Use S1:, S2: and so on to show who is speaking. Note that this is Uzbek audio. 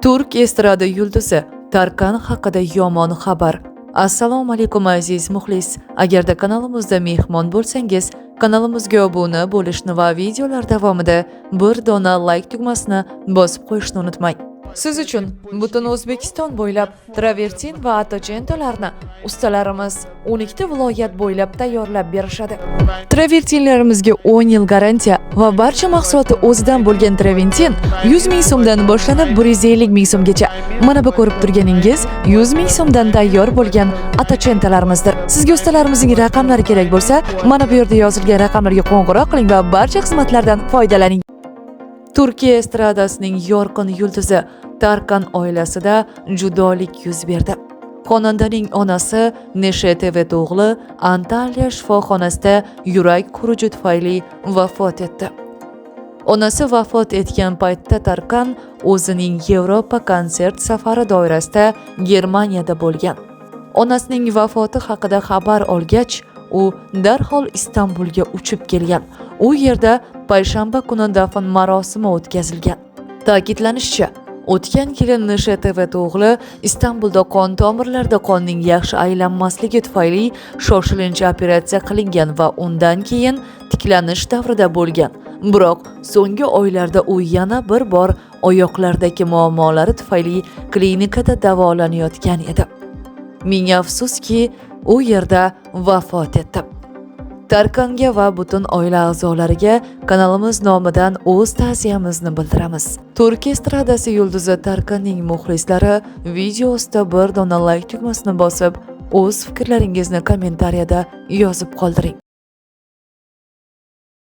S1: Turk estrada yulduzi Tarkan haqida yomon xabar. Assalomu alaykum aziz muxlis. Agarda kanalimizda mehmon bo'lsangiz, kanalimizga obuna bo'lishni va videolar davomida bir dona like tugmasini bosib qo'yishni unutmang. Siz uchun butun O'zbekiston bo'ylab travertin va atochentolarni ustalarimiz 12 viloyat bo'ylab tayyorlab berishadi. Travertinlarimizga 10 yil garantiya va barcha mahsuloti o'zidan bo'lgan travertin 100 ming so'mdan boshlanib 150 ming so'mgacha. Mana bu ko'rib turganingiz 100 ming so'mdan tayyor bo'lgan atocentalarimizdir. Sizga ustalarimizning raqamlari kerak bo'lsa, mana bu yerda yozilgan raqamlarga qo'ng'iroq qiling va barcha xizmatlardan foydalaning. Turkiya estradasining yorqin yulduzi Tarkan oilasida judolik yuz berdi. Xonandaning onasi Neshetevet o'g'li Antalya shifoxonasida yurak xuruji tufayli vafot etdi. Onasi vafot etgan paytda Tarkan o'zining Yevropa konsert safari doirasida Germaniyada bo'lgan. Onasining vafoti haqida xabar olgach, u darhol Istanbulga uchib kelgan. U yerda payshanba kuni dafn marosimi o'tkazilgan. Ta'kidlanishicha, o'tgan kelin Neshetevet o'g'li Istanbulda qon tomirlarida qonning yaxshi aylanmasligi tufayli shoshilinch operatsiya qilingan va undan keyin tiklanish davrida bo'lgan. Biroq so'nggi oylarda u yana bir bor oyoqlardagi muammolari tufayli klinikada davolanayotgan edi. Ming afsuski, u yerda vafot etdi. Tarkanga va butun oila a'zolariga kanalimiz nomidan o'z ta'ziyamizni bildiramiz. Turk estradasi yulduzi Tarkanning muxlislari video ostida bir dona like tugmasini bosib, o'z fikrlaringizni kommentariyada yozib qoldiring.